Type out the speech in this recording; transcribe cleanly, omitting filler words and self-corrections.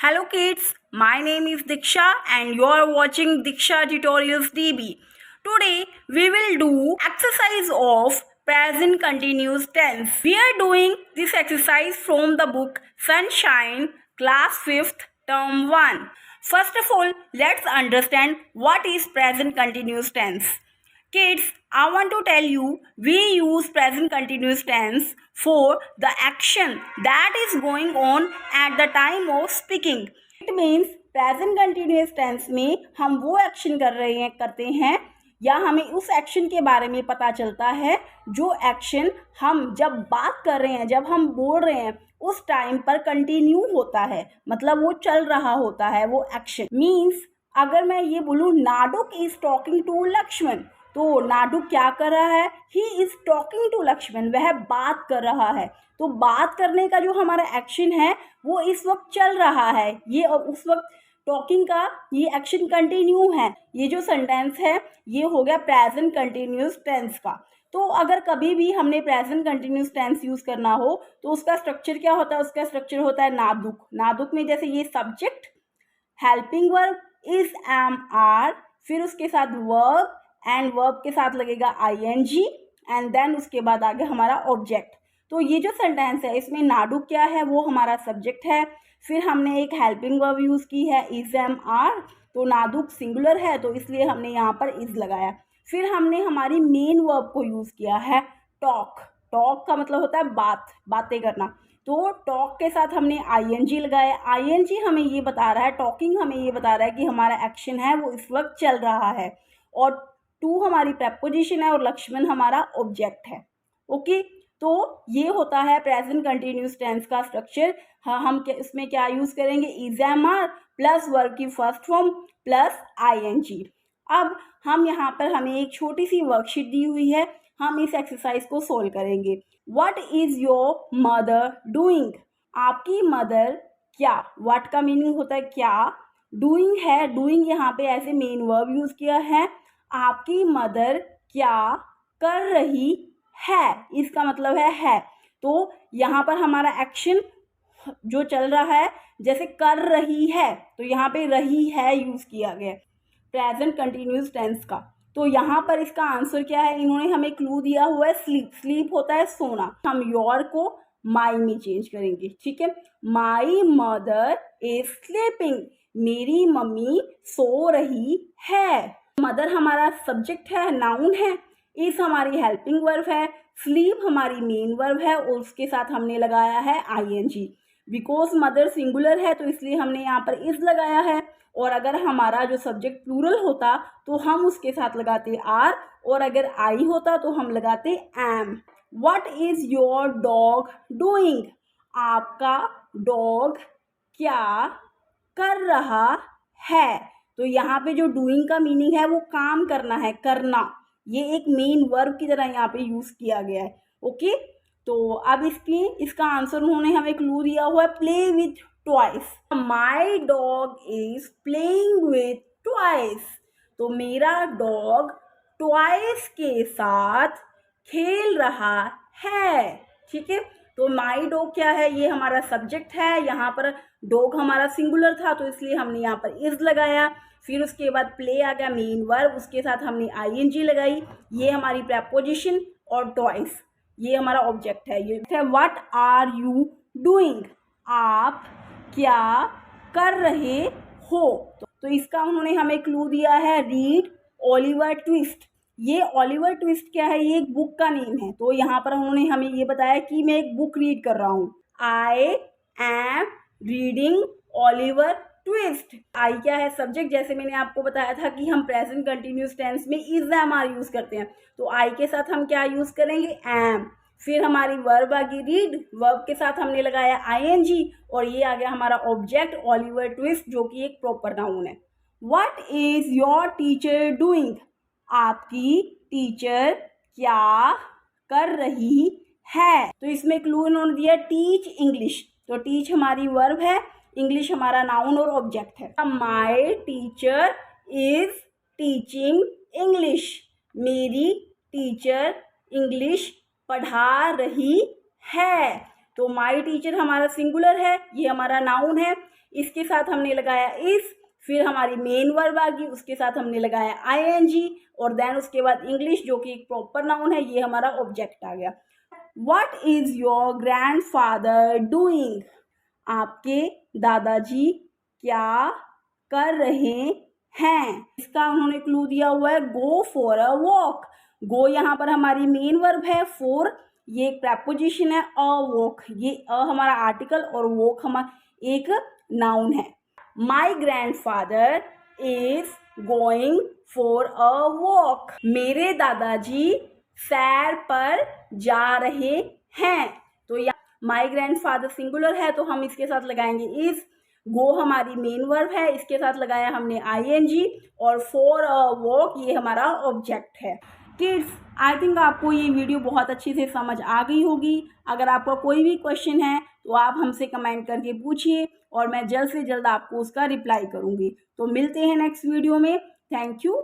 Hello kids, my name is Diksha and you are watching Diksha Tutorials DB. Today we will do exercise of present continuous tense. We are doing this exercise from the book Sunshine, class 5th, term 1. First of all, let's understand what is present continuous tense. Kids, I want to tell you, we use present continuous tense for the action that is going on at the time of speaking. It means present continuous tense में हम वो action करते हैं या हमें उस action के बारे में पता चलता है जो एक्शन हम जब बात कर रहे हैं, जब हम बोल रहे हैं उस टाइम पर कंटिन्यू होता है, मतलब वो चल रहा होता है वो एक्शन. मीन्स अगर मैं ये बोलूँ Naduk is talking to Lakshman, तो नाडुक क्या कर रहा है? He is talking to Lakshman, वह बात कर रहा है. तो बात करने का जो हमारा एक्शन है वो इस वक्त चल रहा है, ये उस वक्त टॉकिंग का ये एक्शन कंटिन्यू है. ये जो सेंटेंस है ये हो गया प्रेजेंट कंटिन्यूस टेंस का. तो अगर कभी भी हमने प्रेजेंट कंटिन्यूस टेंस यूज करना हो तो उसका स्ट्रक्चर क्या होता है? उसका स्ट्रक्चर होता है नादुक. नादुक में जैसे ये subject, helping verb is am are, फिर उसके साथ वर्ब एंड वर्ब के साथ लगेगा आईएनजी एंड देन उसके बाद आगे हमारा ऑब्जेक्ट. तो ये जो सेंटेंस है इसमें नाडुक क्या है? वो हमारा सब्जेक्ट है. फिर हमने एक हेल्पिंग वर्ब यूज़ की है इज एम आर, तो नाडुक सिंगुलर है तो इसलिए हमने यहाँ पर इज लगाया. फिर हमने हमारी मेन वर्ब को यूज़ किया है टॉक. टॉक का मतलब होता है बातें करना. तो टॉक के साथ हमने आईएनजी लगाया. आईएनजी हमें ये बता रहा है, टॉकिंग हमें ये बता रहा है कि हमारा एक्शन है वो इस वक्त चल रहा है. और टू हमारी प्रेपोजिशन है और लक्ष्मण हमारा ऑब्जेक्ट है. ओके, तो ये होता है प्रेजेंट कंटिन्यूस टेंस का स्ट्रक्चर. हाँ, हम इसमें क्या यूज़ करेंगे? Is am are plus verb की फर्स्ट फॉर्म प्लस आईएनजी. अब हम यहाँ पर हमें एक छोटी सी वर्कशीट दी हुई है, हम इस एक्सरसाइज को सोल्व करेंगे. What is your mother doing? आपकी मदर क्या? व्हाट का मीनिंग होता है क्या. डूइंग है, डूइंग यहाँ पे ऐसे मेन वर्ब यूज़ किया है. आपकी मदर क्या कर रही है, इसका मतलब है. तो यहाँ पर हमारा एक्शन जो चल रहा है जैसे कर रही है, तो यहाँ पे रही है यूज़ किया गया प्रेजेंट कंटिन्यूस टेंस का. तो यहाँ पर इसका आंसर क्या है? इन्होंने हमें क्लू दिया हुआ है स्लीप. स्लीप होता है सोना. हम योर को माई में चेंज करेंगे. ठीक है, माई मदर इज स्लीपिंग, मेरी मम्मी सो रही है. मदर हमारा सब्जेक्ट है, नाउन है. इज हमारी हेल्पिंग वर्ब है. स्लीप हमारी मेन वर्ब है और उसके साथ हमने लगाया है आईएनजी. बिकॉज मदर सिंगुलर है तो इसलिए हमने यहाँ पर इज लगाया है. और अगर हमारा जो सब्जेक्ट प्लूरल होता तो हम उसके साथ लगाते आर, और अगर आई होता तो हम लगाते am. What is your dog doing? आपका डॉग क्या कर रहा है? तो यहाँ पे जो डूइंग का मीनिंग है वो काम करना है, करना. ये एक मेन वर्ब की तरह यहाँ पे यूज किया गया है. ओके, तो अब इसका आंसर उन्होंने हमें क्लू दिया हुआ है play with toys. My dog is playing with toys, तो मेरा डॉग टॉयज के साथ खेल रहा है. ठीक है, तो माई डॉग क्या है? ये हमारा सब्जेक्ट है. यहाँ पर डॉग हमारा सिंगुलर था तो इसलिए हमने यहाँ पर इज लगाया. फिर उसके बाद प्ले आ गया मेन वर्ब, उसके साथ हमने आईएनजी लगाई. ये हमारी प्रेपोजिशन और टॉयज ये हमारा ऑब्जेक्ट है. ये है व्हाट आर यू डूइंग? आप क्या कर रहे हो? तो इसका उन्होंने हमें क्लू दिया है रीड ओलिवर ट्विस्ट. ये ओलिवर ट्विस्ट क्या है? ये एक बुक का नेम है. तो यहाँ पर उन्होंने हमें ये बताया कि मैं एक बुक रीड कर रहा हूँ. I am reading Oliver Twist. I क्या है? सब्जेक्ट. जैसे मैंने आपको बताया था कि हम प्रेजेंट कंटिन्यूस टेंस में इज एम आर यूज करते हैं, तो आई के साथ हम क्या यूज करेंगे? एम. फिर हमारी वर्ब आ गई रीड, वर्ब के साथ हमने लगाया आईएनजी और ये आ गया हमारा ऑब्जेक्ट ओलिवर ट्विस्ट जो कि एक प्रॉपर नाउन है. What is your teacher doing? आपकी टीचर क्या कर रही है? तो इसमें क्लू इन्होंने दिया टीच इंग्लिश. तो टीच हमारी वर्ब है, इंग्लिश हमारा नाउन और ऑब्जेक्ट है. My teacher is teaching English, मेरी टीचर इंग्लिश पढ़ा रही है. तो माई टीचर हमारा सिंगुलर है, ये हमारा नाउन है. इसके साथ हमने लगाया इज, फिर हमारी मेन वर्ब आ गई, उसके साथ हमने लगाया ing, और देन उसके बाद इंग्लिश जो कि एक प्रॉपर नाउन है, ये हमारा ऑब्जेक्ट आ गया। What is your grandfather doing? आपके दादाजी क्या कर रहे हैं? इसका उन्होंने क्लू दिया हुआ है गो फॉर अ वॉक। गो यहाँ पर हमारी मेन वर्ब है, फॉर ये एक प्रेपोजिशन है, अ वॉक ये अ हमारा आर्टिकल और वॉक हमारा एक नाउन है। माई grandfather is going for a walk. मेरे दादाजी सैर पर जा रहे हैं। तो या माई ग्रैंडफादर सिंगुलर है तो हम इसके साथ लगाएंगे इज, गो हमारी मेन वर्ब है, इसके साथ लगाया हमने ing, और फॉर अ वॉक ये हमारा ऑब्जेक्ट है। किड्स, आई थिंक आपको ये वीडियो बहुत अच्छे से समझ आ गई होगी। अगर आपका कोई भी क्वेश्चन है तो आप हमसे कमेंट करके पूछिए और मैं जल्द से जल्द आपको उसका रिप्लाई करूँगी। तो मिलते हैं नेक्स्ट वीडियो में। Thank you.